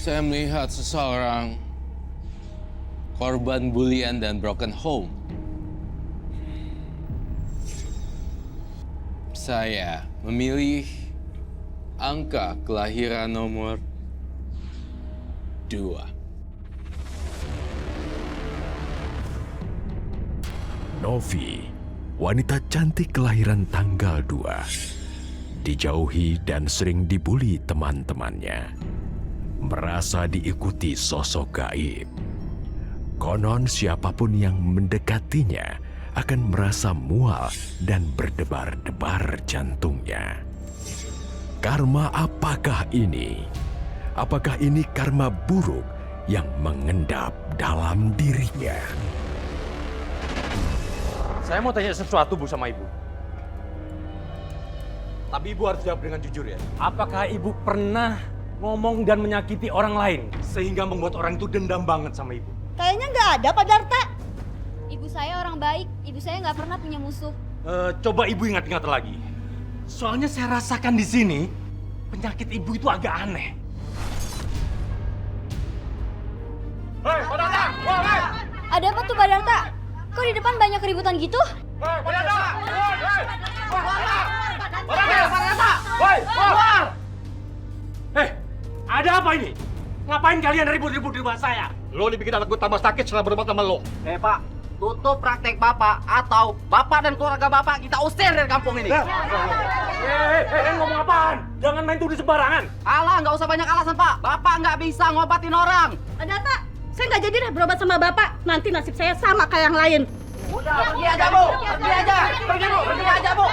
Saya melihat seseorang korban bulian dan broken home. Saya memilih angka kelahiran nomor 2. Novi, wanita cantik kelahiran tanggal 2. Dijauhi dan sering dibuli teman-temannya. Merasa diikuti sosok gaib. Konon siapapun yang mendekatinya akan merasa mual dan berdebar-debar jantungnya. Karma apakah ini? Apakah ini karma buruk yang mengendap dalam dirinya? Saya mau tanya sesuatu, Bu, sama Ibu. Tapi Ibu harus jawab dengan jujur ya. Apakah Ibu pernah ngomong dan menyakiti orang lain sehingga membuat orang itu dendam banget sama Ibu? Kayaknya nggak ada, Pak Darta. Ibu saya orang baik, ibu saya nggak pernah punya musuh. Coba Ibu ingat-ingat lagi. Soalnya saya rasakan di sini, penyakit Ibu itu agak aneh. Hei, Pak Darta! Hei! Ada apa tuh Pak Darta? Kok di depan banyak keributan gitu? Hei, Pak Darta! Hei! Pak Darta! Hei, keluar! Hei, ada apa ini? Ngapain kalian ribut-ribut di rumah saya? Lo dibikin anak gue tambah sakit setelah berbuat sama lo. Pak, tutup praktek Bapak atau Bapak dan keluarga Bapak kita usir dari kampung ini. Hei, ngomong apaan? Jangan main tuduh sembarangan. Alah, nggak usah banyak alasan, Pak. Bapak nggak bisa ngobatin orang. Pak Darta, saya nggak jadi deh berobat sama Bapak. Nanti nasib saya sama kayak yang lain. Udah, pergi aja, Bu. Pergi aja. Pergi, Bu. Pergi aja, Bu.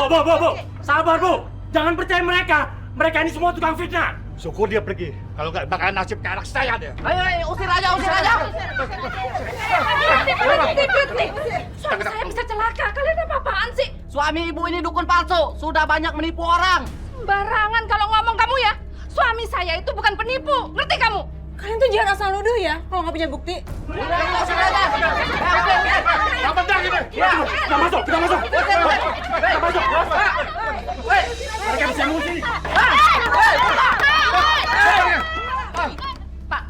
Bu. Sabar, Bu. Jangan percaya mereka. Mereka ini semua tukang fitnah. Syukur dia pergi. Kalau nggak bakalan nasib kayak anak saya dia. Ayo, usir aja, usir aja. Suami saya bisa celaka, kalian apa-apaan sih? Suami ibu ini dukun palsu. Sudah banyak menipu orang. Sembarangan kalau ngomong kamu ya. Suami saya itu bukan penipu, ngerti kamu? Kalian tuh jangan asal nuduh ya, kalau nggak punya bukti. Udah, usir aja. Yang penting ini. Kita masuk. Kita masuk. Mereka bisa emosi. Pak,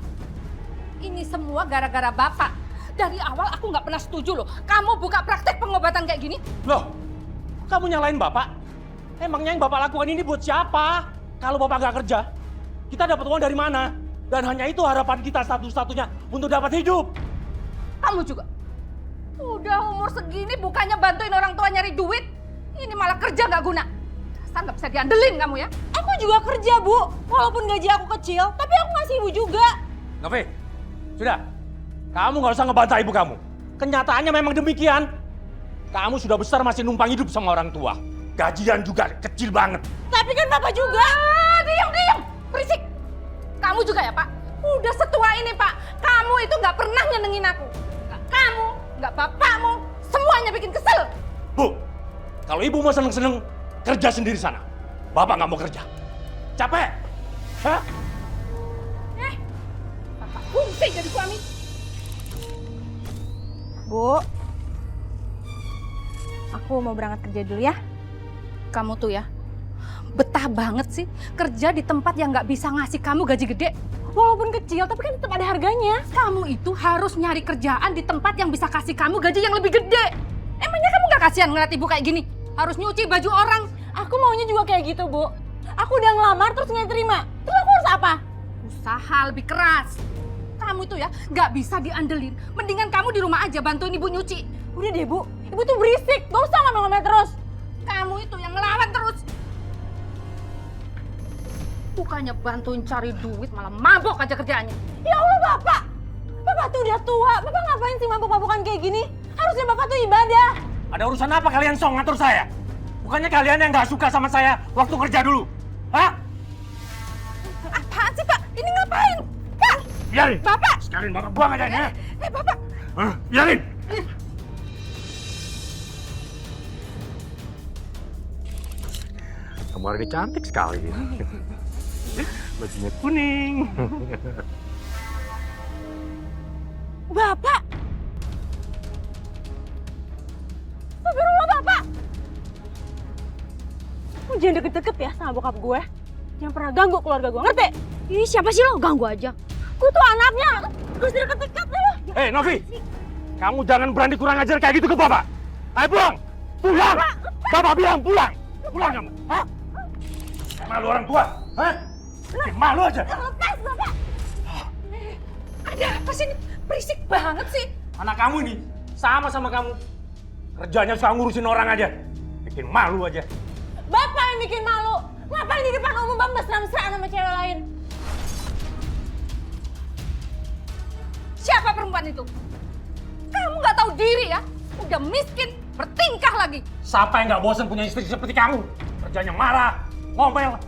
ini semua gara-gara Bapak. Dari awal aku nggak pernah setuju loh. Kamu buka praktek pengobatan kayak gini. Loh, kamu nyalain Bapak? Emangnya yang Bapak lakukan ini buat siapa? Kalau Bapak nggak kerja, kita dapat uang dari mana? Dan hanya itu harapan kita satu-satunya untuk dapat hidup. Kamu juga. Udah umur segini bukannya bantuin orang tua nyari duit. Ini malah kerja nggak guna. Dasar nggak bisa diandelin kamu ya. Aku juga kerja, Bu. Walaupun gaji aku kecil, tapi aku ngasih ibu juga. Novi, sudah. Kamu nggak usah ngebantah ibu kamu. Kenyataannya memang demikian. Kamu sudah besar masih numpang hidup sama orang tua. Gajian juga kecil banget. Tapi kan Bapak juga. Diam. Berisik. Kamu juga ya, Pak? Udah setua ini, Pak. Kamu itu nggak pernah nyenengin aku. Nggak kamu, nggak bapakmu. Semuanya bikin kesel. Bu, kalau ibu mau seneng-seneng, kerja sendiri sana. Bapak nggak mau kerja. Capek? Hah? Bapak fungsi jadi suami. Bu, aku mau berangkat kerja dulu ya. Kamu tuh ya, betah banget sih kerja di tempat yang nggak bisa ngasih kamu gaji gede. Walaupun kecil, tapi kan tetap ada harganya. Kamu itu harus nyari kerjaan di tempat yang bisa kasih kamu gaji yang lebih gede. Emangnya kamu nggak kasihan ngeliat ibu kayak gini? Harus nyuci baju orang. Aku maunya juga kayak gitu, Bu. Aku udah ngelamar terus nggak terima. Terus aku harus apa? Usaha lebih keras. Kamu itu ya nggak bisa diandelin. Mendingan kamu di rumah aja bantuin ibu nyuci. Udah deh, Bu. Ibu tuh berisik. Gak usah ngomel-ngomel terus. Kamu itu yang ngelawan terus. Bukannya bantuin cari duit malah mabok aja kerjaannya. Ya Allah, Bapak. Bapak tuh udah tua. Bapak ngapain sih mabuk-mabukan kayak gini? Harusnya Bapak tuh ibadah. Ada urusan apa kalian song ngatur saya? Bukannya kalian yang nggak suka sama saya waktu kerja dulu? Hah? Apaan sih, Pak? Ini ngapain? Pak! Biarin. Bapak! Sekalian Bapak buang aja ya. Bapak! Biarin. Kamu hari ini cantik sekali. Bajunya kuning. Bapak! Astagfirullah, Bapak! Jangan deket-deket ya sama bokap gue. Jangan pernah ganggu keluarga gue, ngerti? Ih, siapa sih lo? Ganggu aja. Gue tuh anaknya. Terus deket-deket lo. Hei Novi, kamu jangan berani kurang ajar kayak gitu ke Bapak. Ayo pulang, pulang. Bapak bilang pulang, pulang kamu. Hah? Malu orang tua, hah? Bikin malu aja. Lepas, Bapak. Ada apa sih? Berisik banget sih. Anak kamu ini sama kamu. Kerjanya suka ngurusin orang aja. Bikin malu aja. Bapak yang bikin malu. Ngapain di depan umum Bapak mesra-mesraan sama cewek lain? Siapa perempuan itu? Kamu nggak tahu diri ya? Udah miskin, bertingkah lagi. Siapa yang nggak bosan punya istri seperti kamu? Kerjanya marah, ngomel.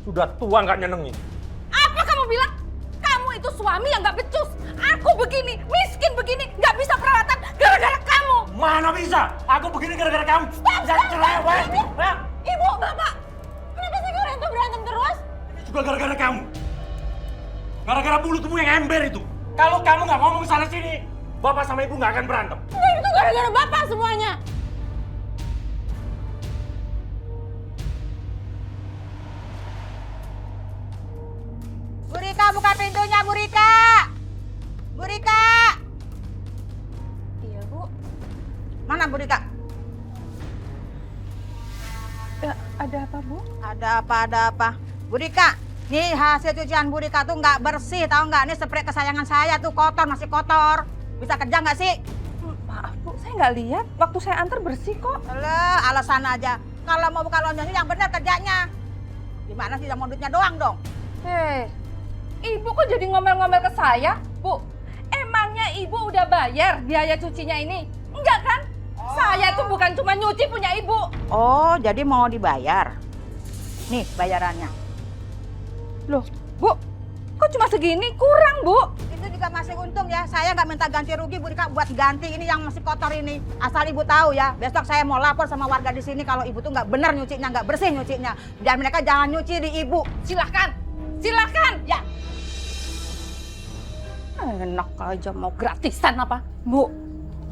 Sudah tua nggak nyenengin. Apa kamu bilang? Kamu itu suami yang nggak becus. Aku begini, miskin begini, nggak bisa perawatan gara-gara kamu. Mana bisa? Aku begini gara-gara kamu. Bisa cerewet. Hah? Ibu, Bapak. Kenapa sih kalian tuh berantem terus? Ini juga gara-gara kamu. Gara-gara mulutmu yang ember itu. Kalau kamu nggak ngomong sana sini, Bapak sama Ibu nggak akan berantem. Nah, itu gara-gara Bapak semuanya. Bu Rika, buka pintunya, Bu Rika! Bu Rika! Iya, Bu. Mana Bu Rika? Ada apa, Bu? Ada apa. Bu Rika, nih hasil cucian Bu Rika tuh nggak bersih, tahu nggak? Ini spray kesayangan saya tuh kotor, masih kotor. Bisa kerja nggak sih? Maaf, Bu. Saya nggak lihat. Waktu saya antar bersih kok. Alah, alasan aja. Kalau mau buka lonjongnya yang benar kerjanya. Gimana sih, mau duitnya doang dong? Hei, Ibu kok jadi ngomel-ngomel ke saya? Bu, emangnya Ibu udah bayar biaya cucinya ini? Enggak kan? Saya tuh bukan cuma nyuci punya Ibu. Oh, jadi mau dibayar? Nih bayarannya. Loh, Bu, kok cuma segini? Kurang, Bu. Itu juga masih untung ya, saya nggak minta ganti rugi Bu Rika buat ganti ini yang masih kotor ini. Asal Ibu tahu ya, besok saya mau lapor sama warga di sini kalau Ibu tuh nggak benar nyucinya, nggak bersih nyucinya. Dan mereka jangan nyuci di Ibu. Silahkan, silahkan. Ya. Enak aja mau gratisan apa? Bu,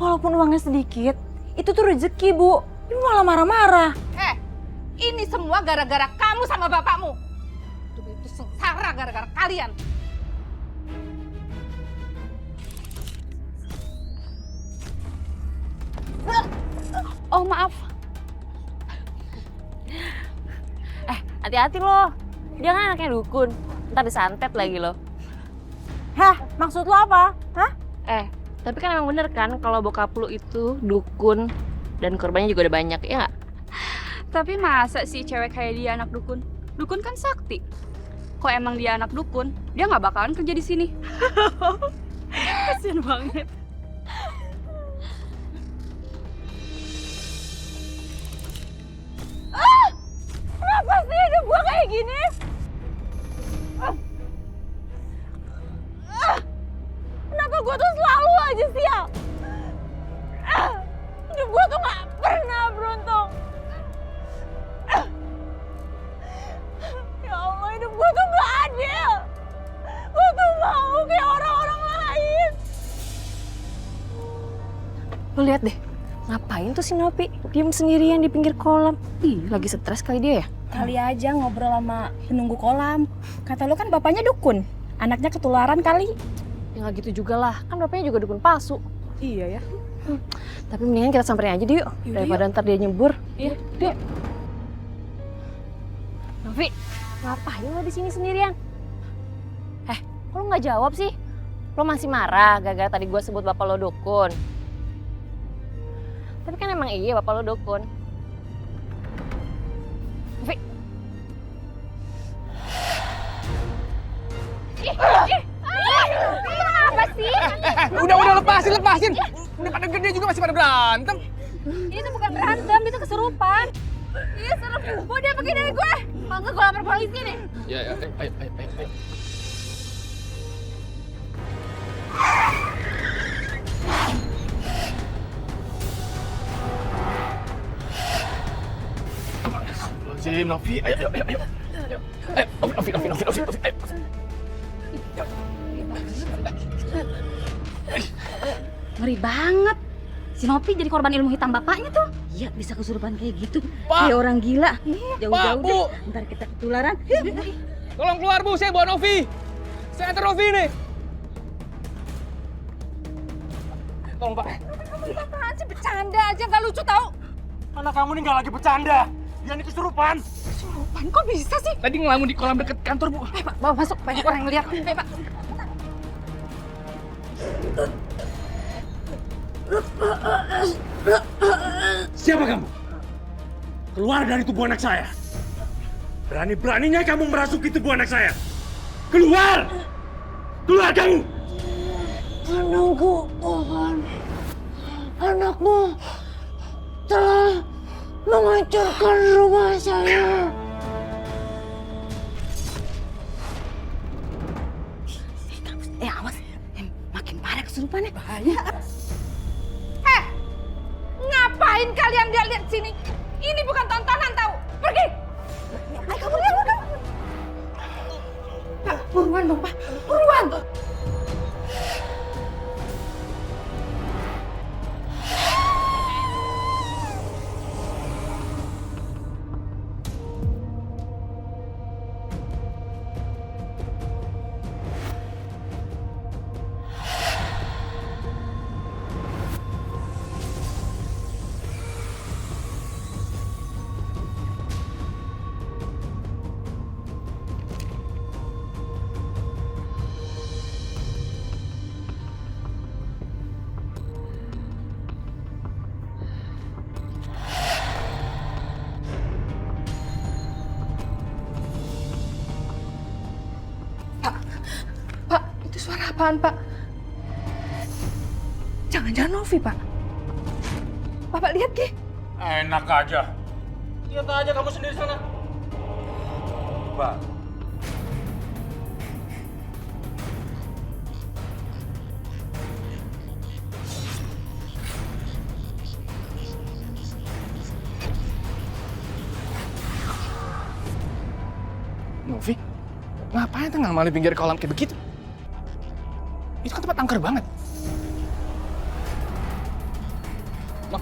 walaupun uangnya sedikit, itu tuh rezeki, Bu. Ibu malah marah-marah. Ini semua gara-gara kamu sama bapakmu. Itu sengsara gara-gara kalian. Oh, maaf. Hati-hati loh. Dia kan anaknya dukun. Ntar disantet lagi loh. Hah, maksud lo apa? Hah? Tapi kan emang bener kan kalau bokap lu itu dukun dan korbannya juga udah banyak, ya nggak? Tapi masa sih cewek kayak dia anak dukun? Dukun kan sakti. Kok emang dia anak dukun, dia nggak bakalan kerja di sini. Kasian banget. Kenapa sih hidup gue kayak gini? Kenapa gue tuh selalu aja sial? Hidup gue tuh gak pernah beruntung. Ya Allah, hidup gue tuh gak adil. Gue tuh mau kayak orang-orang lain. Lu lihat deh, ngapain tuh si Nopi diem sendirian di pinggir kolam? Ih, lagi stres kali dia ya? Kali aja ngobrol sama penunggu kolam. Kata lu kan bapaknya dukun, anaknya ketularan kali. Ya nggak gitu juga lah, kan bapaknya juga dukun palsu. Iya ya. Tapi mendingan kita samperin aja deh yuk, daripada ntar dia nyebur. Iya. Yuk. Novi, ngapain lo di sini sendirian? Kok lo nggak jawab sih? Lo masih marah gara-gara tadi gue sebut bapak lo dukun. Tapi kan emang iya bapak lo dukun. Novi. Apa sih? Udah lepasin. Udah pada gede juga masih pada berantem. Ini tuh bukan berantem, itu kesurupan. Iya serem. Bu, dia pergi dari gue. Kalau nggak gue lapor polisi nih. Ya, ayo. Novi, ayo. Novi. Ngeri banget. Si Nopi jadi korban ilmu hitam bapaknya tuh. Iya, bisa kesurupan kayak gitu. Pak. Kayak orang gila. Jauh-jauh Pak, Bu. deh. Ntar kita ketularan. Tolong keluar, Bu. Saya bawa Novi. Saya antar Novi nih. Tolong, Pak. Kamu apaan sih? Bercanda aja, nggak lucu tau. Anak kamu ini nggak lagi bercanda. Dia ini kesurupan. Kesurupan? Kok bisa sih? Tadi ngelamun di kolam dekat kantor, Bu. Pak, bawa masuk. Banyak orang yang ngeliat. Pak. Siapa kamu? Keluar dari tubuh anak saya. Berani-beraninya kamu merasuki tubuh anak saya. Keluar! Keluar kamu! Anakku, Tuhan. Anakmu telah menghancurkan rumah saya. Awas, makin parah kesurupannya. Bahaya. Ngapain kalian lihat sini? Ini bukan tontonan tahu. Pergi. Ayo kamu lihat, kamu. Pak, buruan dong, Pak. Buruan. Pak, itu suara apaan, Pak? Jangan-jangan Novi, Pak. Bapak lihat, Ki. Enak aja. Lihat aja kamu sendiri sana. Mbak. Novi, ngapain tengah malam di pinggir kolam kayak begitu? Itu kan tempat angker banget. Nov.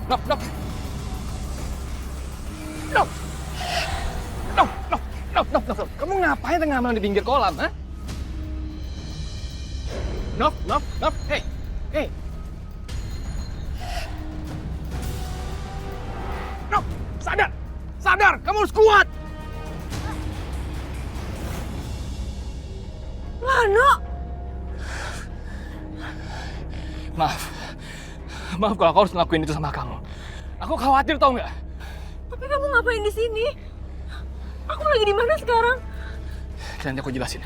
Kamu ngapain tengah malam di pinggir kolam, ha? Nov, hey. Nov, sadar, kamu harus kuat. Lano, Maaf kalau aku harus ngelakuin itu sama kamu. Aku khawatir, tau nggak? tapi kamu ngapain di sini? Aku lagi di mana sekarang? Nanti aku jelasin.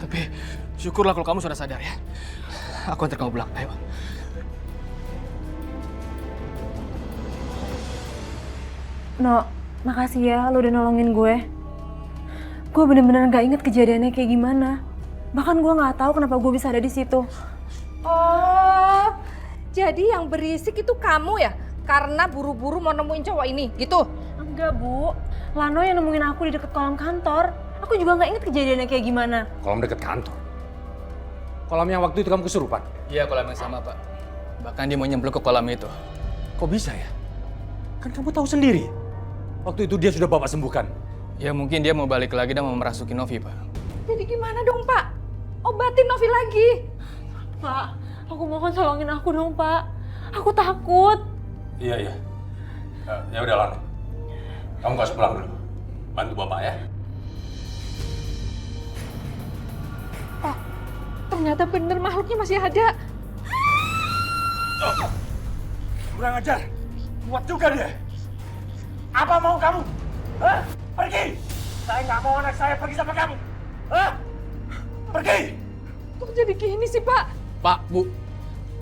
Tapi syukurlah kalau kamu sudah sadar ya. Aku antar kamu pulang, ayo. No, makasih ya lo udah nolongin gue. Gue bener-bener gak inget kejadiannya kayak gimana. Bahkan gue gak tahu kenapa gue bisa ada di situ. Oh, jadi yang berisik itu kamu ya? Karena buru-buru mau nemuin cowok ini, gitu? Enggak, Bu. Lano yang nemuin aku di deket kolam kantor. Aku juga gak inget kejadiannya kayak gimana. Kolam dekat kantor. Kolam yang waktu itu kamu kesurupan. Iya, kolam yang sama, Pak. Bahkan dia mau nyemplung ke kolam itu. Kok bisa ya? Kan kamu tahu sendiri. Waktu itu dia sudah Bapak sembuhkan. Ya mungkin dia mau balik lagi dan mau merasuki Novi, Pak. Jadi gimana dong, Pak? Obatin Novi lagi. Pak, aku mohon tolongin aku dong, Pak. Aku takut. Iya. Ya udah, Lano. Kamu gak usah pulang dulu. Bantu Bapak ya. Pak, ternyata bener makhluknya masih ada. Kurang ajar. Kuat juga dia. Apa mau kamu? Hah? Pergi! Saya nggak mau anak saya pergi sama kamu. Hah? Pergi! Kok jadi gini sih, Pak? Pak, Bu,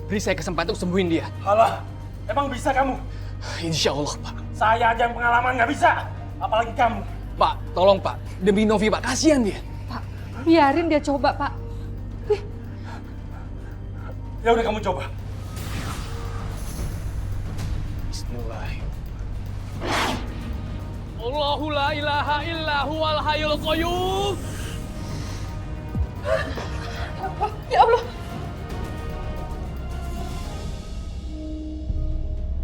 beri saya kesempatan untuk sembuhin dia. Alah, emang bisa kamu? Insya Allah, Pak. Saya aja yang pengalaman nggak bisa. Apalagi kamu. Pak, tolong Pak. Demi Novi, Pak. Kasihan dia. Pak, biarin dia coba, Pak. Ya udah kamu coba. Bismillahirrahmanirrahim. Allahu la ilaha illa huwal hayyul qayyum. Ya Allah.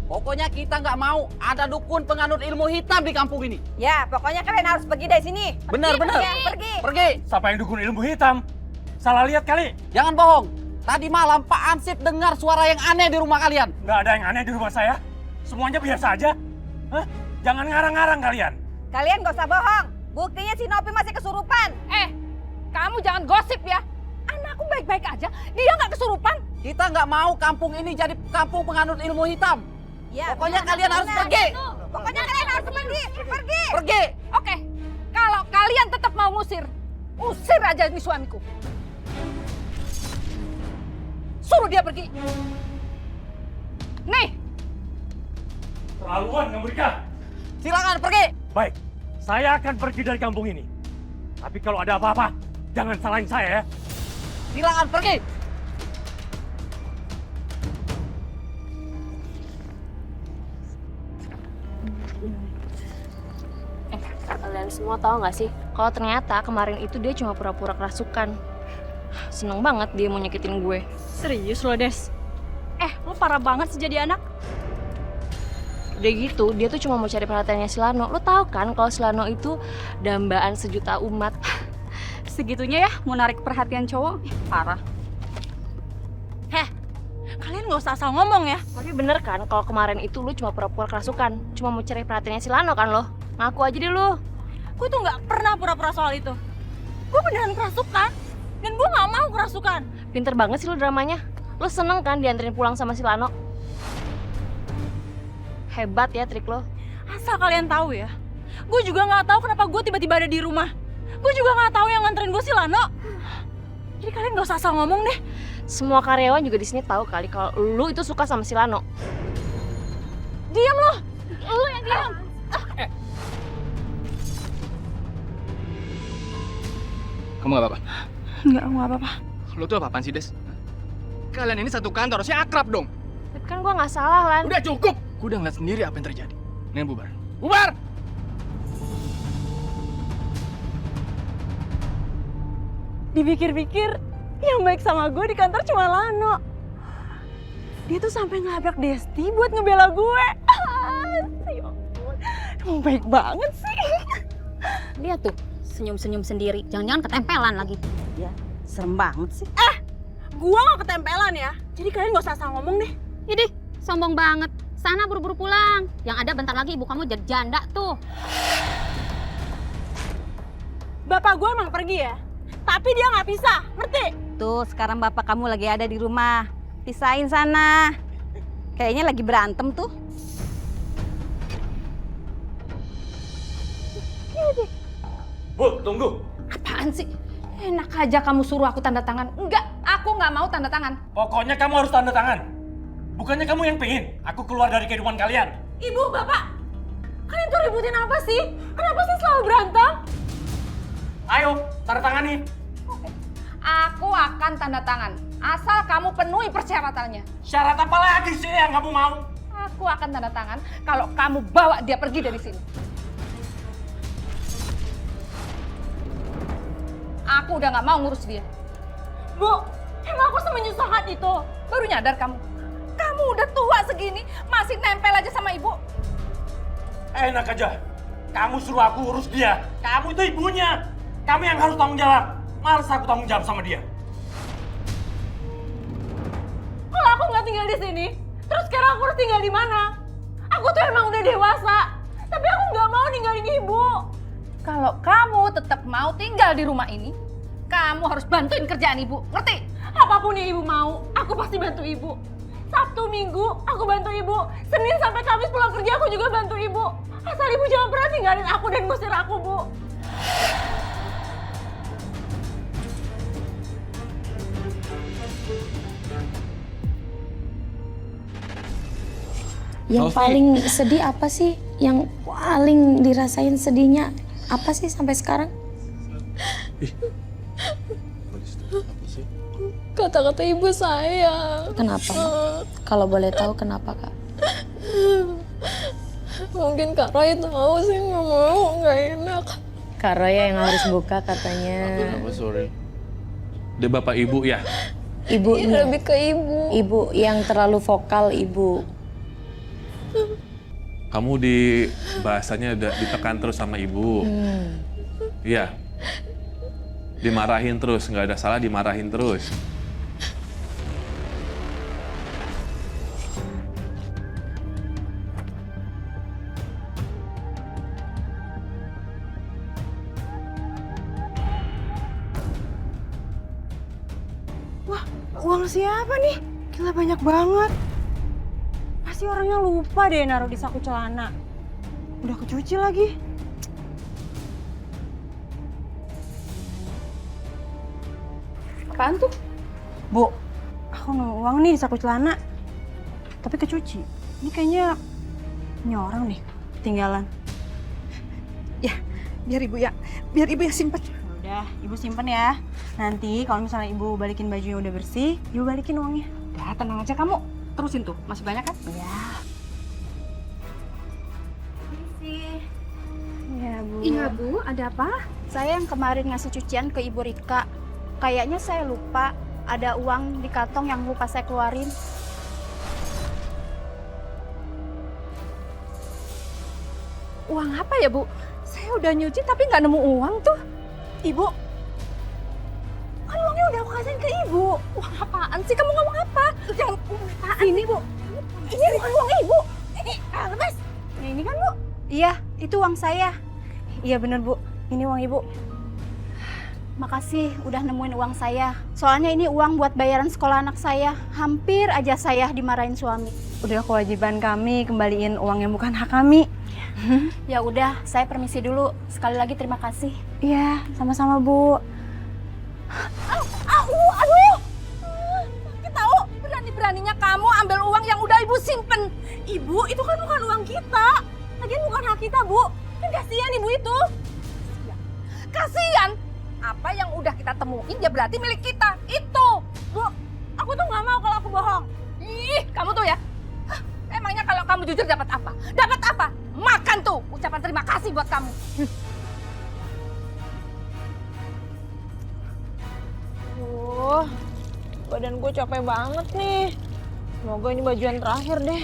Pokoknya kita nggak mau ada dukun penganut ilmu hitam di kampung ini. Ya, pokoknya kalian harus pergi dari sini. Benar, benar. Pergi. Pergi. Siapa yang dukun ilmu hitam? Salah lihat kali. Jangan bohong. Tadi malam Pak Ansip dengar suara yang aneh di rumah kalian. Nggak ada yang aneh di rumah saya. Semuanya biasa aja. Hah? Jangan ngarang-ngarang kalian. Kalian gak usah bohong. Buktinya si Novi masih kesurupan. Kamu jangan gosip ya. Anakku baik-baik aja, dia nggak kesurupan. Kita nggak mau kampung ini jadi kampung penganut ilmu hitam. Ya, Pokoknya benar, kalian harus benar. pergi. Pokoknya kalian harus pergi. Pergi. Pergi. Oke, kalau kalian tetap mau ngusir, usir aja ini suamiku. Suruh dia pergi. Nih, Terlaluan kamu Rika. Silakan pergi. Baik, saya akan pergi dari kampung ini. Tapi kalau ada apa-apa, jangan salahin saya ya. Silakan pergi. Kalian semua tahu nggak sih, kalau ternyata kemarin itu dia cuma pura-pura kerasukan. Seneng banget dia mau nyakitin gue. Serius lo, Des? Lo parah banget sih jadi anak. Udah gitu, dia tuh cuma mau cari perhatiannya si Lano. Lo tahu kan kalau si Lano itu dambaan sejuta umat. Segitunya ya, mau narik perhatian cowok. Parah. kalian nggak usah asal ngomong ya. Tapi bener kan kalau kemarin itu lu cuma pura-pura kerasukan, cuma mau cari perhatiannya si Lano kan lo? Ngaku aja deh lu. Gue tuh nggak pernah pura-pura soal itu. Gue beneran kerasukan, dan gue nggak mau kerasukan. Pinter banget sih lu dramanya. Lu seneng kan dianterin pulang sama si Lano? Hebat ya trik lo. Asal kalian tahu ya, gue juga nggak tahu kenapa gue tiba-tiba ada di rumah. Gue juga nggak tahu yang nganterin gue si Lano. Jadi kalian nggak usah asal ngomong deh. Semua karyawan juga di sini tahu kali kalau lu itu suka sama si Lano. Diam lo, lo yang diam. Kamu gak apa-apa? Enggak, aku nggak apa-apa. Lo tuh apa-apaan sih, Des? Kalian ini satu kantor, harusnya akrab dong. Tapi kan gua nggak salah, Lan. Udah cukup! Gue udah ngeliat sendiri apa yang terjadi. Mendingan bubar. Bubar! Dipikir-pikir, yang baik sama gue di kantor cuma Lano. Dia tuh sampai ngelabrak Desti buat ngebela gue. Ya ampun, emang baik banget sih. Lihat tuh, senyum-senyum sendiri. Jangan-jangan ketempelan lagi. Ya, serem banget sih. Gua gak ketempelan ya. Jadi kalian gak usah asal ngomong deh. Idih, sombong banget. Sana buru-buru pulang. Yang ada bentar lagi ibu kamu jadi janda tuh. Bapak gue emang pergi ya. Tapi dia gak bisa, ngerti? Tuh, sekarang bapak kamu lagi ada di rumah. Pisahin sana. Kayaknya lagi berantem tuh. Bu, tunggu. Apaan sih? Enak aja kamu suruh aku tanda tangan. Enggak, aku nggak mau tanda tangan. Pokoknya kamu harus tanda tangan. Bukannya kamu yang pengen aku keluar dari kehidupan kalian. Ibu, bapak, kalian tuh ributin apa sih? Kenapa sih selalu berantem? Ayo, tanda tangani. Aku akan tanda tangan, asal kamu penuhi persyaratannya. Syarat apa lagi sih yang kamu mau? Aku akan tanda tangan kalau kamu bawa dia pergi dari sini. Aku udah nggak mau ngurus dia. Bu, emang aku semenyusahkan itu? Baru nyadar kamu? Kamu udah tua segini, masih nempel aja sama ibu. Enak aja. Kamu suruh aku urus dia. Kamu itu ibunya. Kamu yang harus tanggung jawab. Males aku tanggung jawab sama dia. Kalau aku nggak tinggal di sini, terus sekarang aku harus tinggal di mana? Aku tuh emang udah dewasa, tapi aku nggak mau ninggalin ibu. Kalau kamu tetap mau tinggal di rumah ini, kamu harus bantuin kerjaan ibu, ngerti? Apapun yang ibu mau, aku pasti bantu ibu. Sabtu, Minggu, aku bantu ibu. Senin sampai Kamis pulang kerja, aku juga bantu ibu. Asal ibu jangan pernah tinggalin aku dan ngusir aku, Bu. Yang Novi. paling sedih apa sih? Yang paling dirasain sedihnya apa sih sampai sekarang? Kata-kata ibu saya. Kenapa? Kalau boleh tahu kenapa, Kak? Mungkin Kak Roy tahu sih, nggak mau, nggak enak. Kak Roya yang harus buka katanya. Kenapa, sorry? Dia bapak ibu ya? Ibu Lebih ke ibu. Ibu yang terlalu vokal, ibu. Kamu bahasanya ditekan terus sama ibu. Iya. Dimarahin terus, nggak ada salah dimarahin terus. Wah, uang siapa nih? Gila banyak banget. Pasti orangnya lupa deh naruh di saku celana. Udah kecuci lagi. Apaan tuh? Bu, aku nemu uang nih di saku celana. Tapi kecuci. Ini kayaknya punya orang nih, ketinggalan. Ya, biar ibu ya simpen. Udah, ibu simpen ya. Nanti kalau misalnya ibu balikin bajunya udah bersih, ibu balikin uangnya. Udah, tenang aja kamu. Terusin tuh, masih banyak kan? Iya. Iya, Bu. Iya Bu, ada apa? Saya yang kemarin ngasih cucian ke Ibu Rika. Kayaknya saya lupa ada uang di kantong yang lupa saya keluarin. Uang apa ya Bu? Saya udah nyuci tapi nggak nemu uang tuh. Ibu, kan uangnya udah aku kasihin ke ibu. Uang apaan sih? Kamu ngomong apa? Yang apaan? Ini Bu, ini bukan uang ibu. Ini, lepas. Nah, ini kan Bu? Iya, itu uang saya. Iya bener Bu, ini uang ibu. Makasih udah nemuin uang saya. Soalnya ini uang buat bayaran sekolah anak saya. Hampir aja saya dimarahin suami. Udah kewajiban kami kembaliin uang yang bukan hak kami. Ya udah, saya permisi dulu. Sekali lagi terima kasih. Iya, sama-sama Bu. Aduh! Kita tahu berani-beraninya kamu ambil uang yang udah ibu simpen. Ibu, itu kan bukan uang kita. Lagian bukan hak kita, Bu. Kan kasihan ibu itu. Kasihan? Apa yang udah kita temuin ya berarti milik kita. Itu. Bu, aku tuh nggak mau kalau aku bohong. Ih, kamu tuh ya. Hah, emangnya kalau kamu jujur dapat apa? Dapat apa? Makan tuh. Ucapan terima kasih buat kamu. Badan gue capek banget nih. Semoga ini baju yang terakhir deh.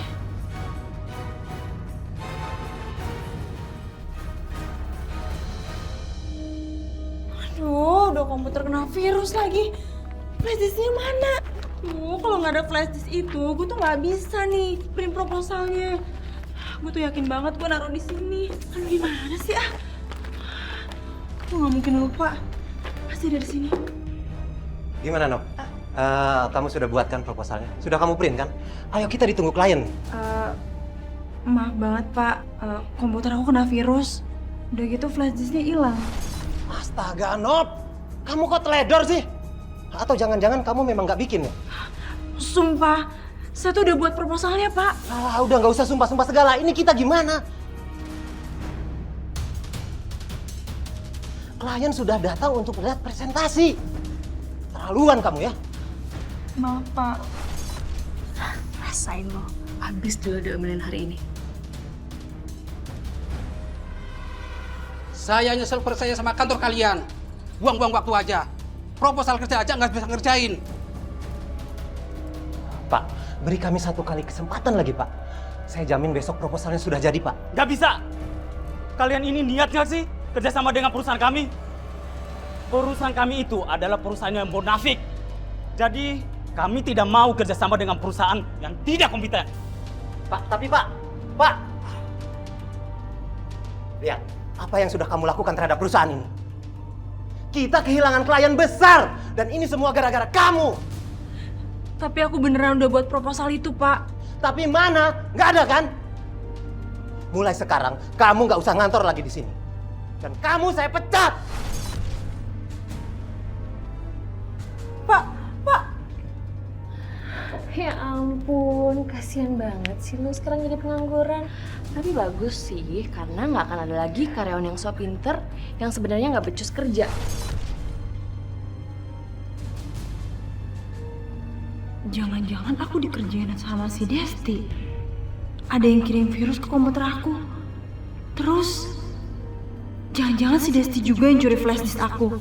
Aduh, udah komputer kena virus lagi. Flash disknya mana? Kalau nggak ada flash disk itu, gue tuh nggak bisa nih print proposalnya. Gue tuh yakin banget gue naruh di sini. Aduh, gimana sih ah? Gue nggak mungkin lupa. Pasti ada di sini. Gimana, Nok? Kamu sudah buatkan proposalnya? Sudah kamu print kan? Ayo kita ditunggu klien. Maaf banget Pak, komputer aku kena virus. Udah gitu flash disknya hilang. Astaga, Nop! Kamu kok teledor sih? Atau jangan-jangan kamu memang nggak bikin ya? Sumpah, saya tuh udah buat proposalnya Pak. Udah nggak usah sumpah-sumpah segala. Ini kita gimana? Klien sudah datang untuk lihat presentasi. Terlaluan kamu ya? Maaf Pak. Rasain lo, habis dulu diomelin hari ini. Saya nyesel percaya sama kantor kalian. Buang-buang waktu aja. Proposal kerja aja nggak bisa ngerjain. Pak, beri kami satu kali kesempatan lagi, Pak. Saya jamin besok proposalnya sudah jadi, Pak. Nggak bisa. Kalian ini niat nggak sih kerjasama dengan perusahaan kami? Perusahaan kami itu adalah perusahaan yang munafik. Jadi kami tidak mau kerjasama dengan perusahaan yang tidak kompeten. Pak, tapi Pak. Lihat, apa yang sudah kamu lakukan terhadap perusahaan ini. Kita kehilangan klien besar. Dan ini semua gara-gara kamu. Tapi aku beneran udah buat proposal itu, Pak. Tapi mana? Nggak ada kan? Mulai sekarang, kamu nggak usah ngantor lagi di sini. Dan kamu saya pecat. Pak. Ya ampun, kasihan banget sih lu sekarang jadi pengangguran. Tapi bagus sih, karena nggak akan ada lagi karyawan yang so pinter yang sebenarnya nggak becus kerja. Jangan-jangan aku dikerjain sama si Desti. Ada yang kirim virus ke komputer aku. Terus, jangan-jangan si Desti juga yang curi flash disk aku.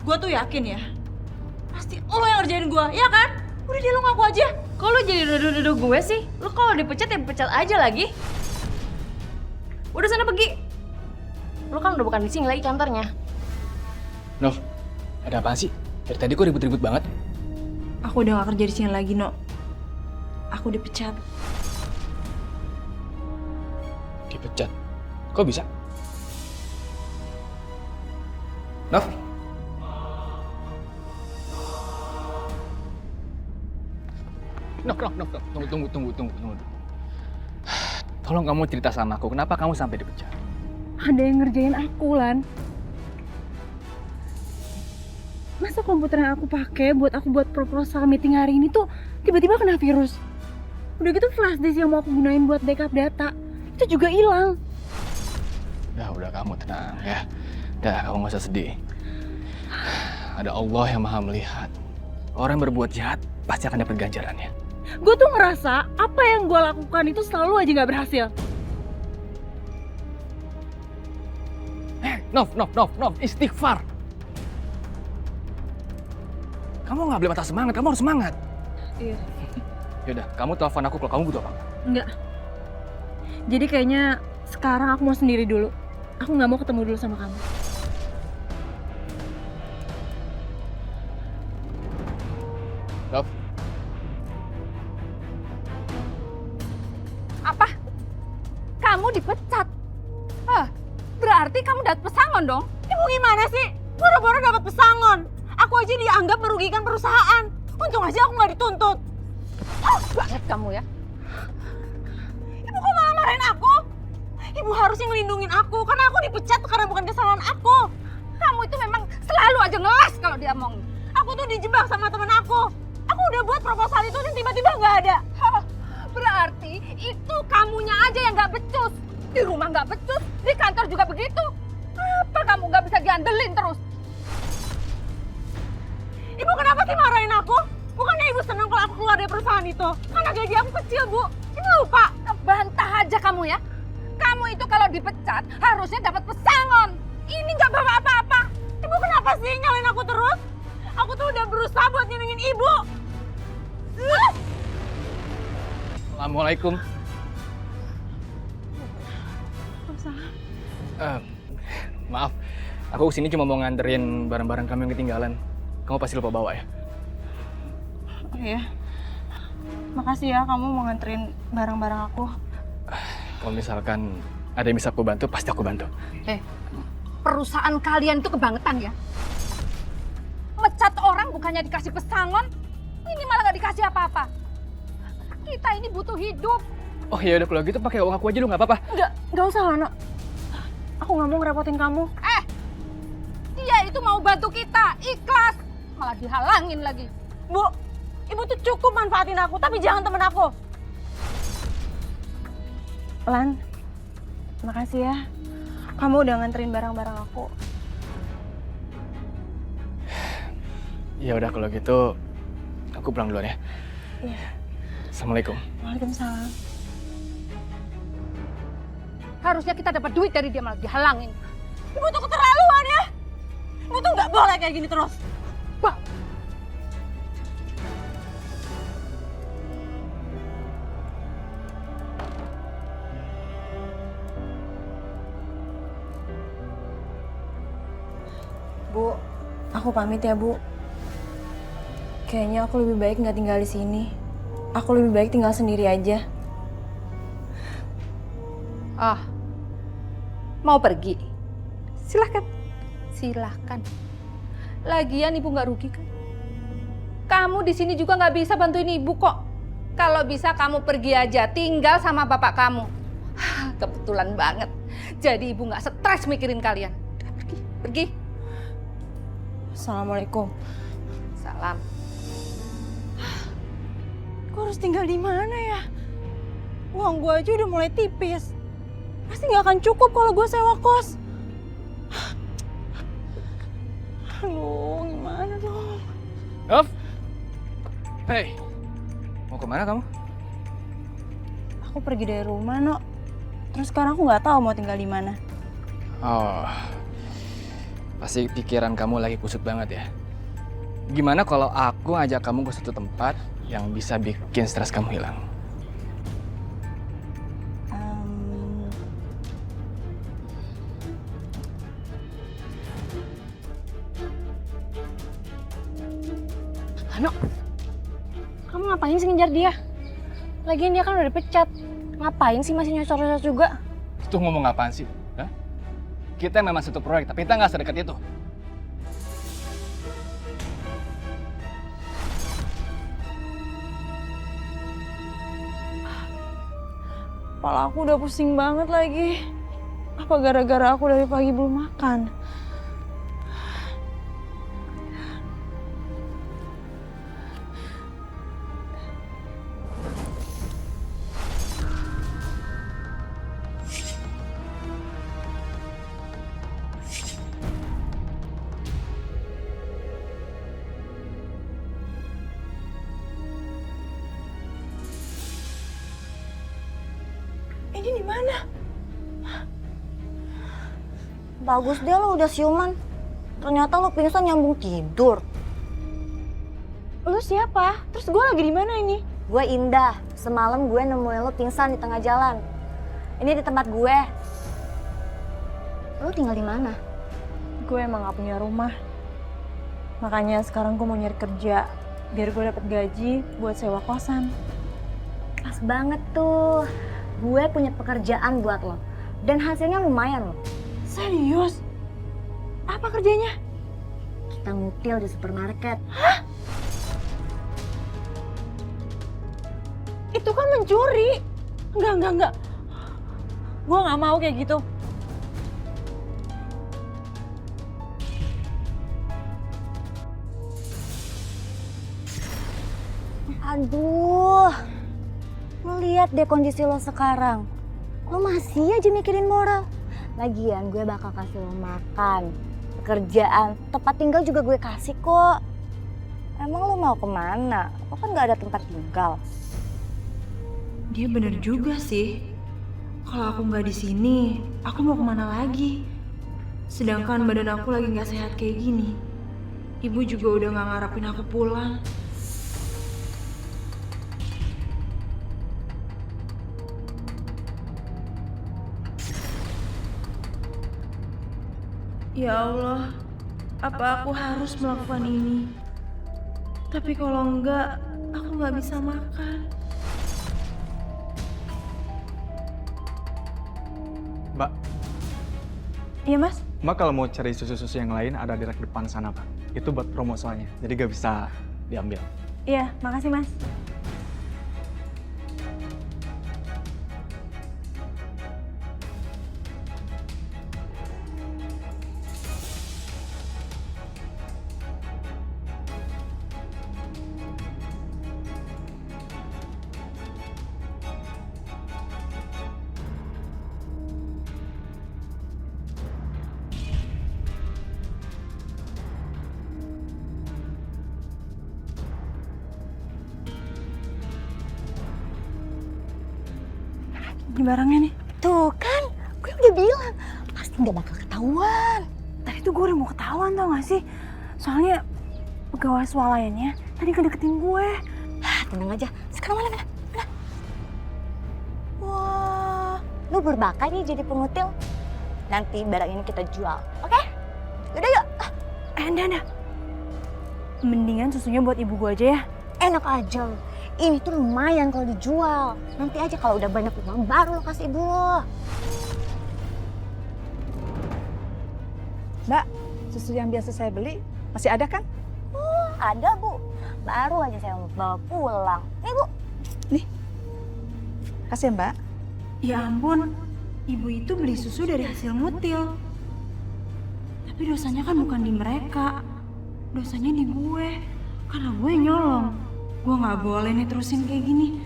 Gue tuh yakin ya, pasti lo yang ngerjain gue, ya kan? Udah deh, lo ngaku aja. Kok lo jadi nuduh-nuduh gue sih? Lo kalau dipecat ya pecat aja lagi. Udah sana pergi. Lo kan udah bukan di sini lagi kantornya. Nov, ada apaan sih? Dari tadi kok ribut-ribut banget? Aku udah gak kerja di sini lagi, No. Aku dipecat. Dipecat? Kok bisa? Nov? Nov, tunggu. Tolong kamu cerita sama aku, kenapa kamu sampai dipecat? Ada yang ngerjain aku, Lan. Masa komputer yang aku pakai buat proposal meeting hari ini tuh tiba-tiba kena virus. Udah gitu flash disk yang mau aku gunain buat backup data itu juga hilang. Udah kamu tenang ya. Kamu nggak usah sedih. Ada Allah yang maha melihat. Orang yang berbuat jahat pasti akan dapat ganjarannya. Gue tuh ngerasa apa yang gue lakukan itu selalu aja gak berhasil. Nov, istighfar. Kamu nggak boleh patah semangat, kamu harus semangat. Iya. Yaudah, kamu telepon aku kalau kamu butuh apa. Enggak. Jadi kayaknya sekarang aku mau sendiri dulu. Aku nggak mau ketemu dulu sama kamu. Nov. Apa? Kamu dipecat? Berarti kamu dapat pesangon dong? Ibu gimana sih? Boro-boro dapat pesangon. Aku aja dianggap merugikan perusahaan. Untung aja aku nggak dituntut. Banget kamu ya. Ibu kok malah marahin aku? Ibu harusnya ngelindungin aku karena aku dipecat karena bukan kesalahan aku. Kamu itu memang selalu aja ngeles kalau dia ngomong. Aku tuh dijebak sama temen aku. Aku udah buat proposal itu dan tiba-tiba nggak ada. Berarti itu kamunya aja yang nggak becus. Di rumah nggak becus, di kantor juga begitu. Apa kamu nggak bisa diandelin terus? Ibu kenapa sih marahin aku? Bukannya ibu senang kalau aku keluar dari perusahaan itu? Karena gaji aku kecil, Bu. Ibu lupa. Bantah aja kamu ya. Kamu itu kalau dipecat harusnya dapat pesangon. Ini nggak bawa apa-apa. Ibu kenapa sih nyalain aku terus? Aku tuh udah berusaha buat nyenengin ibu. Assalamualaikum. Maaf, aku kesini cuma mau nganterin barang-barang kamu yang ketinggalan. Kamu pasti lupa bawa ya? Oh iya. Makasih ya kamu mau nganterin barang-barang aku. Kalau misalkan ada yang bisa aku bantu, pasti aku bantu. Perusahaan kalian itu kebangetan ya. Mecat orang bukannya dikasih pesangon, ini malah nggak dikasih apa-apa. Kita ini butuh hidup. Oh ya udah kalau gitu pakai uang aku aja lu nggak apa-apa. Nggak usah Lana. Aku nggak mau ngerepotin kamu. Dia itu mau bantu kita, ikhlas. Malah dihalangin lagi. Bu, ibu tuh cukup manfaatin aku, tapi jangan temen aku. Lan, makasih ya. Kamu udah nganterin barang-barang aku. Ya udah kalau gitu, aku pulang duluan ya. Iya. Assalamualaikum. Waalaikumsalam. Harusnya kita dapat duit dari dia, malah dihalangin. Ibu tuh keterlaluan ya. Ibu tuh nggak boleh kayak gini terus. Bu, aku pamit ya Bu. Kayaknya aku lebih baik nggak tinggal di sini. Aku lebih baik tinggal sendiri aja. Mau pergi? Silahkan. Silahkan. Lagian ibu nggak rugi kan? Kamu di sini juga nggak bisa bantuin ibu kok. Kalau bisa kamu pergi aja, tinggal sama bapak kamu. Kebetulan banget. Jadi ibu nggak stres mikirin kalian. Udah, pergi. Assalamualaikum. Salam. Gue harus tinggal di mana ya? Uang gue aja udah mulai tipis. Pasti nggak akan cukup kalau gue sewa kos. Aduh, gimana dong? Nov? Hei, mau kemana kamu? Aku pergi dari rumah, No. Terus sekarang aku nggak tahu mau tinggal di mana. Oh, pasti pikiran kamu lagi kusut banget ya. Gimana kalau aku ngajak kamu ke suatu tempat yang bisa bikin stres kamu hilang? Hano, kamu ngapain sih ngejar dia? Lagian dia kan udah dipecat. Ngapain sih masih nyosor-nyosor juga? Itu ngomong apaan sih? Hah? Kita memang satu proyek, tapi kita nggak sedekat itu. Kepala aku udah pusing banget lagi. Apa gara-gara aku dari pagi belum makan? Ini di mana? Bagus deh lo udah siuman. Ternyata lo pingsan nyambung tidur. Lo siapa? Terus gue lagi di mana ini? Gue Indah. Semalam gue nemuin lo pingsan di tengah jalan. Ini di tempat gue. Lo tinggal di mana? Gue emang gak punya rumah. Makanya sekarang gue mau nyari kerja. Biar gue dapet gaji buat sewa kosan. Pas banget tuh. Gue punya pekerjaan buat lo. Dan hasilnya lumayan lo. Serius? Apa kerjanya? Kita ngutil di supermarket. Hah? Itu kan mencuri. Enggak. Gue gak mau kayak gitu. Aduh. Lo lihat deh kondisi lo sekarang. Lo masih aja mikirin moral. Lagian gue bakal kasih lo makan, pekerjaan, tempat tinggal juga gue kasih kok. Emang lo mau kemana? Lo kan gak ada tempat tinggal. Dia bener juga sih. Kalau aku nggak di sini, aku mau kemana lagi? Sedangkan badan aku lagi nggak sehat kayak gini. Ibu juga udah nggak ngarepin aku pulang. Ya Allah, apa aku harus melakukan ini? Tapi kalau enggak, aku nggak bisa makan. Mbak. Iya mas? Mbak kalau mau cari susu-susu yang lain ada di rak depan sana Pak. Itu buat promo soalnya, jadi gak bisa diambil. Iya, makasih mas. Ini barangnya nih. Tuh kan, gue udah bilang. Pasti gak bakal ketahuan. Tadi tuh gue udah mau ketahuan tau gak sih? Soalnya pegawai swalayannya tadi kedeketin gue. Tenang aja, sekarang mana? Wah, lu berbakat nih jadi pengutil. Nanti barang ini kita jual, oke? Yaudah yuk. Enggak. Mendingan susunya buat ibu gue aja ya. Enak aja lo. Ini tuh lumayan kalau dijual. Nanti aja kalau udah banyak uang baru lo kasih ibu lo. Mbak, susu yang biasa saya beli masih ada kan? Ada Bu. Baru aja saya mau bawa pulang. Nih Bu. Nih. Kasih ya Mbak. Ya ampun, ibu itu beli susu dari hasil ngutil. Tapi dosanya kan bukan di mereka. Dosanya di gue. Karena gue nyolong. Gue gak boleh nih terusin kayak gini.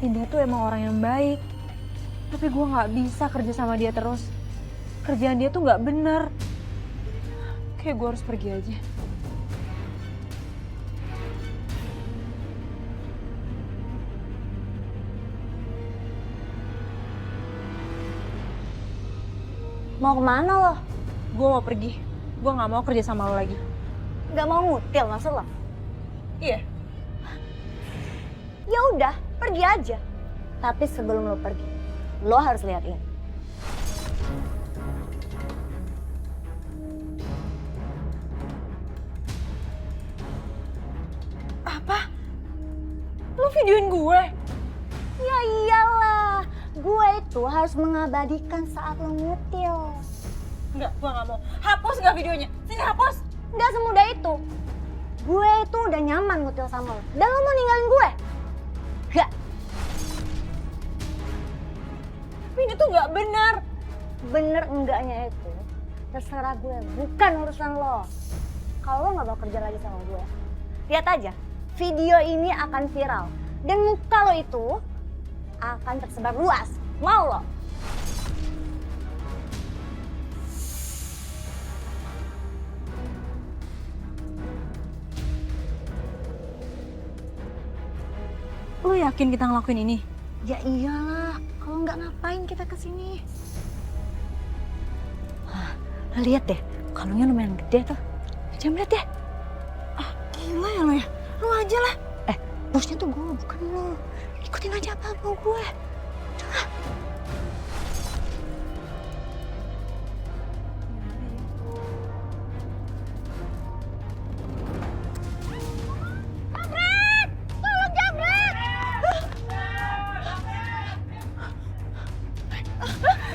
Indah tuh emang orang yang baik. Tapi gue gak bisa kerja sama dia terus. Kerjaan dia tuh gak bener. Kayak gue harus pergi aja. Mau kemana lo? Gue mau pergi. Gue nggak mau kerja sama lo lagi. Nggak mau ngutil maksud lo? Iya. Ya udah, pergi aja. Tapi sebelum lo pergi, lo harus lihat ini. Apa? Lo videoin gue? Ya iyalah, gue itu harus mengabadikan saat lo ngutil. Enggak, gue nggak mau. Hapus nggak videonya? Sini hapus. Nggak semudah itu. Gue itu udah nyaman ngutil sama lo. Dan lo mau ninggalin gue? Gak. Tapi ini tuh nggak benar. Bener enggaknya itu terserah gue, bukan urusan lo. Kalau lo nggak mau kerja lagi sama gue, lihat aja, video ini akan viral. Dan muka lo itu akan tersebar luas. Mau lo? Lo yakin kita ngelakuin ini? Ya iyalah, kalau nggak ngapain kita kesini? Lihat deh, kalungnya lumayan gede tuh. Coba lihat deh. Ah, gila ya lo ya. Lo aja lah. Bosnya tuh gue, bukan lo. Ikutin aja apa mau gue. Udah.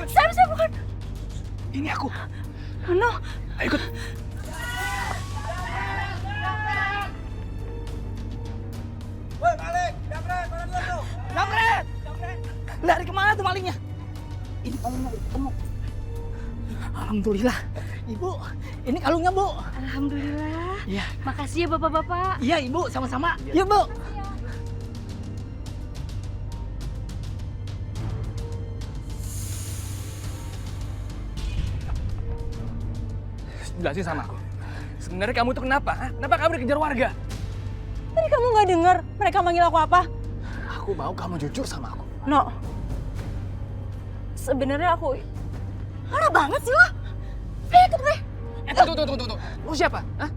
Saya bukan. Ini aku. No. Ayo ikut. Woi, maling! Jambret, mana dia tuh? Jambret! Lari kemana tuh malingnya? Ini kalungnya ketemu. Alhamdulillah. Ibu, ini kalungnya, Bu. Alhamdulillah. Iya. Makasih ya bapak-bapak. Iya, Ibu, sama-sama. Yuk, Bu. Jelasin sama aku. Sebenarnya kamu tuh kenapa? Hah? Kenapa kamu dikejar warga? Tadi kamu nggak dengar mereka manggil aku apa? Aku mau kamu jujur sama aku. No. Sebenarnya aku... Parah banget sih lo. Ayo ikut gue. Tunggu. Lu siapa? Hah?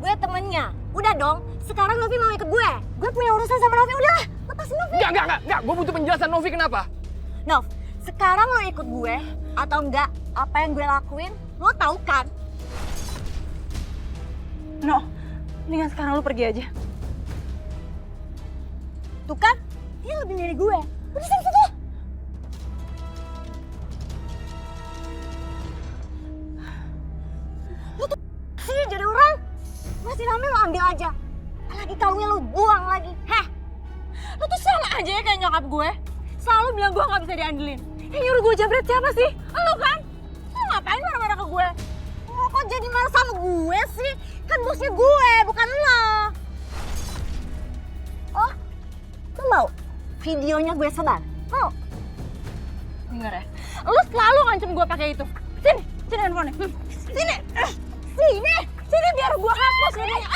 Gue temennya. Udah dong, sekarang Novi mau ikut gue. Gue punya urusan sama Novi, udah. Lepasin Novi. Enggak. Gue butuh penjelasan Novi kenapa? Nov, sekarang lo ikut gue atau enggak, apa yang gue lakuin, lo tahu kan? No, mendingan sekarang lu pergi aja. Tuh kan, dia lebih dari gue. Udah sini situ. Lo tuh sih jadi orang. Masih rame lo ambil aja. Apalagi kalungnya lo buang lagi. Heh. Lo tuh sama aja ya kayak nyokap gue. Selalu bilang gue gak bisa diandelin. Yang nyuruh gue jambret siapa sih? Lo kan? Lo ngapain marah-marah ke gue? Oh, kok jadi marah sama gue sih? Kan bosnya gue, bukan lo. Oh, lo mau videonya gue sebar? Mau? Dengar ya, lo selalu ngancem gue pakai itu. Sini handphonenya. Sini biar gue hapus videonya.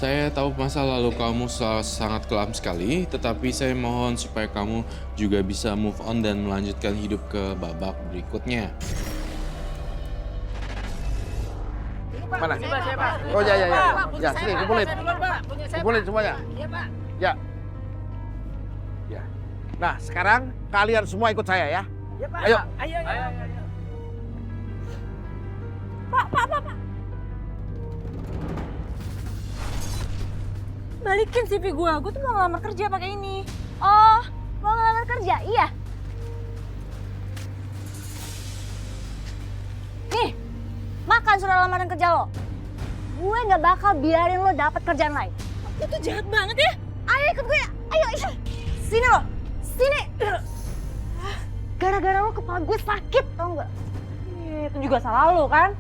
Saya tahu masa lalu kamu sangat kelam sekali, tetapi saya mohon supaya kamu juga bisa move on dan melanjutkan hidup ke babak berikutnya. Mana? Oh ya. Ya, sini kumpulin. Kumpulin semuanya. Ya. Ya. Nah, sekarang kalian semua ikut saya ya. Ayo. Pak. Balikin CV gue tuh mau ngelamar kerja pakai ini. Oh, mau ngelamar kerja? Iya. Nih, makan surat lamaran kerja lo. Gue gak bakal biarin lo dapet kerjaan lain. Lo tuh jahat banget ya. Ayo ikut gue, ayo. Sini lo, sini. Gara-gara lo kepala gue sakit, tau gak? Itu juga salah lo kan?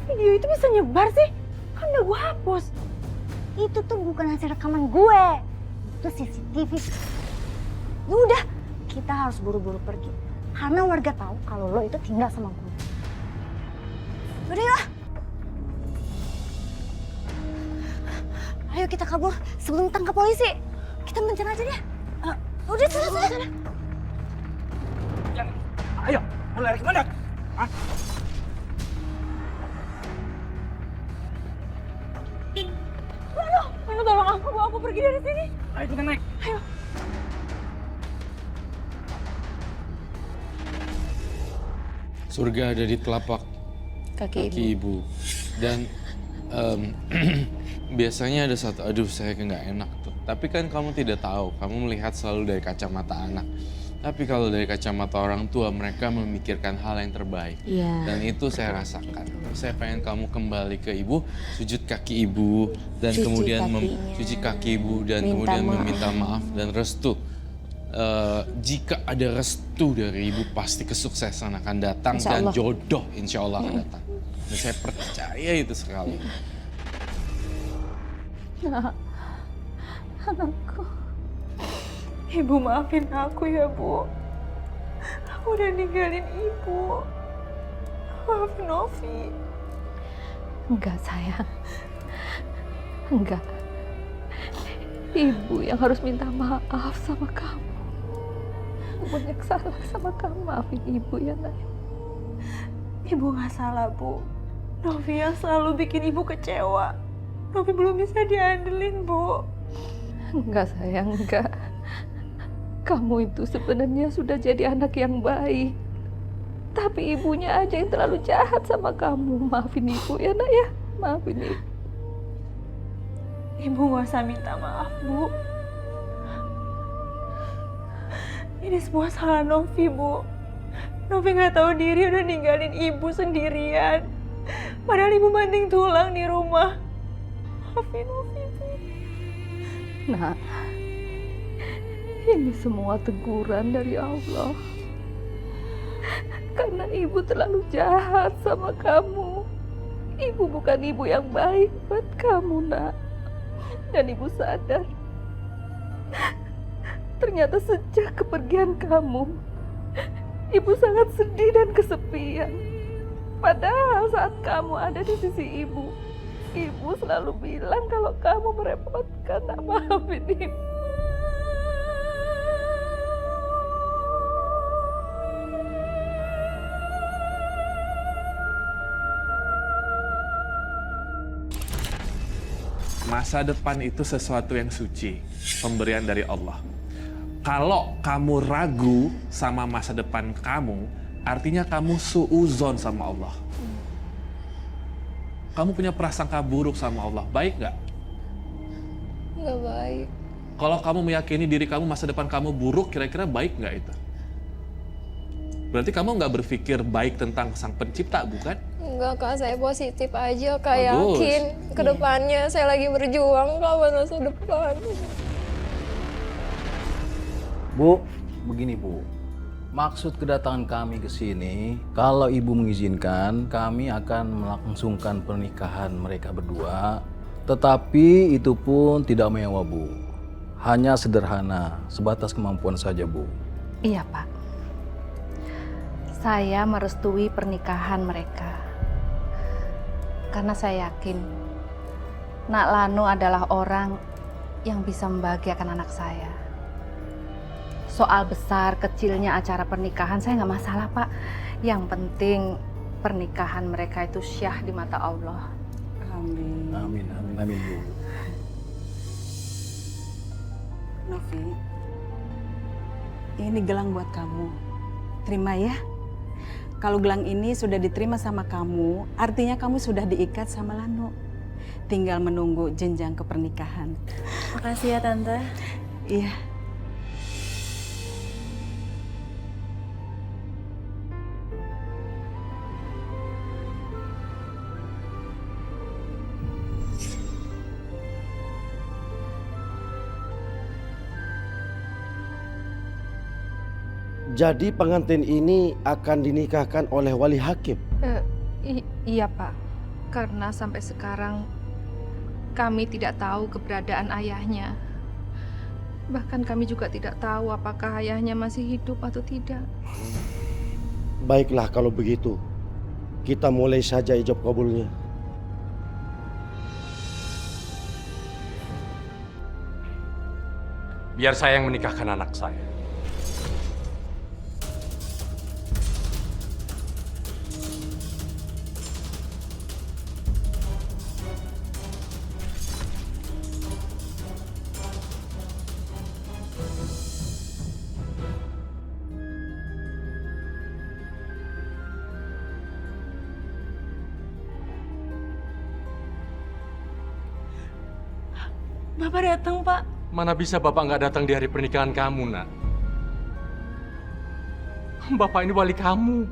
Video itu bisa nyebar sih? Kan udah gue hapus. Itu tuh bukan hasil rekaman gue. Itu CCTV. Ya udah, kita harus buru-buru pergi. Karena warga tahu kalau lo itu tinggal sama gue. Udah ya. Ayo kita kabur sebelum tangkap polisi. Kita mencar aja deh. Udah sana. Ayo, mau lari kemana? Hah? Mano tolong aku, bawa aku pergi dari sini. Ayo kita naik. Ayo. Surga ada di telapak Kaki ibu. Dan biasanya ada satu, aduh saya nggak enak tuh. Tapi kan kamu tidak tahu, kamu melihat selalu dari kacamata anak. Tapi kalau dari kacamata orang tua, mereka memikirkan hal yang terbaik. Iya. Dan itu saya rasakan. Saya pengen kamu kembali ke ibu, sujud kaki ibu, dan Cuci kemudian kakinya. cuci kaki ibu, dan Minta kemudian maaf. meminta maaf dan restu. Jika ada restu dari ibu, pasti kesuksesan akan datang Insya dan Allah. jodoh insya Allah akan datang. Dan saya percaya itu sekali. Nah, anakku. Ibu maafin aku ya, Bu. Aku udah ninggalin Ibu. Maafin Novi. Enggak, sayang. Enggak. Ibu yang harus minta maaf sama kamu. Banyak salah sama kamu. Maafin ibu ya, Nak. Ibu gak salah, Bu. Novi yang selalu bikin Ibu kecewa. Novi belum bisa diandelin, Bu. Enggak, sayang, enggak. Kamu itu sebenarnya sudah jadi anak yang baik. Tapi ibunya aja yang terlalu jahat sama kamu. Maafin ibu ya, Nak ya. Maafin ibu. Ibu gak usah minta maaf, Bu. Ini semua salah Novi, Bu. Novi gak tahu diri udah ninggalin Ibu sendirian. Padahal Ibu banting tulang di rumah. Maafin Novi, Bu. Nah, ini semua teguran dari Allah. Karena ibu terlalu jahat sama kamu. Ibu bukan ibu yang baik buat kamu, Nak. Dan ibu sadar, ternyata sejak kepergian kamu, ibu sangat sedih dan kesepian. Padahal saat kamu ada di sisi ibu selalu bilang kalau kamu merepotkan. Tak maafin ibu. Masa depan itu sesuatu yang suci, pemberian dari Allah. Kalau kamu ragu sama masa depan kamu, artinya kamu suuzon sama Allah. Kamu punya prasangka buruk sama Allah, baik nggak? Nggak baik. Kalau kamu meyakini diri kamu masa depan kamu buruk, kira-kira baik nggak itu? Berarti kamu nggak berpikir baik tentang Sang Pencipta, bukan? Enggak, Kak, saya positif aja, Kak. Bagus. Yakin ke depannya saya lagi berjuang lawan masa depan. Bu, begini Bu. Maksud kedatangan kami ke sini, kalau Ibu mengizinkan, kami akan melangsungkan pernikahan mereka berdua. Tetapi itu pun tidak mewah, Bu. Hanya sederhana, sebatas kemampuan saja, Bu. Iya, Pak. Saya merestui pernikahan mereka. Karena saya yakin Nak Lano adalah orang yang bisa membahagiakan anak saya. Soal besar kecilnya acara pernikahan saya nggak masalah, Pak. Yang penting pernikahan mereka itu syah di mata Allah. Amin. Amin, amin, amin, Bu. Novi, ini gelang buat kamu. Terima ya. Kalau gelang ini sudah diterima sama kamu, artinya kamu sudah diikat sama Lano. Tinggal menunggu jenjang kepernikahan. Makasih ya, Tante. Iya. Jadi pengantin ini akan dinikahkan oleh wali hakim. Iya, Pak. Karena sampai sekarang Kami tidak tahu keberadaan ayahnya. Bahkan kami juga tidak tahu apakah ayahnya masih hidup atau tidak. Baiklah kalau begitu, kita mulai saja ijab kabulnya. Biar saya yang menikahkan anak saya. Bapak datang, Pak. Mana bisa Bapak nggak datang di hari pernikahan kamu, Nak? Bapak ini wali kamu.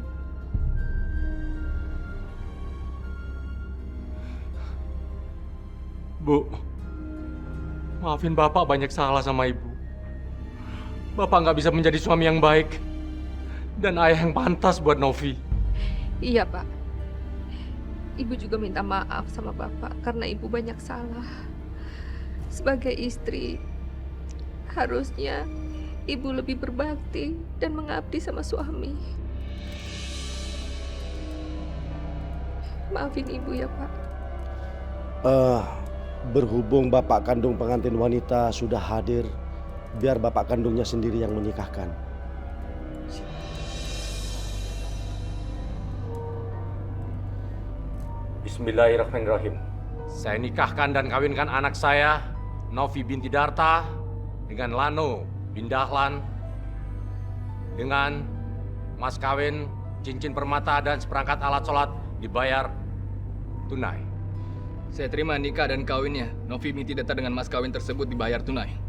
Bu, maafin Bapak banyak salah sama Ibu. Bapak nggak bisa menjadi suami yang baik dan ayah yang pantas buat Novi. Iya, Pak. Ibu juga minta maaf sama Bapak karena Ibu banyak salah. Sebagai istri, harusnya Ibu lebih berbakti dan mengabdi sama suami. Maafin Ibu ya, Pak. Berhubung bapak kandung pengantin wanita sudah hadir, biar bapak kandungnya sendiri yang menikahkan. Bismillahirrahmanirrahim. Saya nikahkan dan kawinkan anak saya, Novi binti Darta, dengan Lano bin Dahlan, dengan mas kawin, cincin permata, dan seperangkat alat sholat dibayar tunai. Saya terima nikah dan kawinnya. Novi binti Darta dengan mas kawin tersebut dibayar tunai.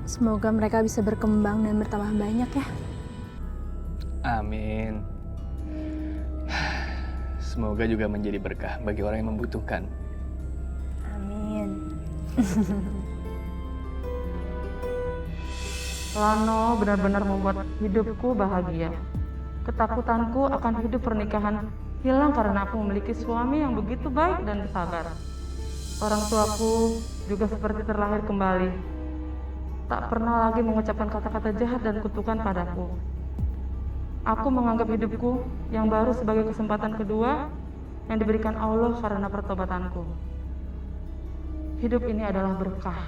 Semoga mereka bisa berkembang dan bertambah banyak ya. Amin. Semoga juga menjadi berkah bagi orang yang membutuhkan. Amin. Lano benar-benar membuat hidupku bahagia. Ketakutanku akan hidup pernikahan hilang karena aku memiliki suami yang begitu baik dan sabar. Orang tuaku juga seperti terlahir kembali. Tak pernah lagi mengucapkan kata-kata jahat dan kutukan padaku. Aku menganggap hidupku yang baru sebagai kesempatan kedua yang diberikan Allah karena pertobatanku. Hidup ini adalah berkah.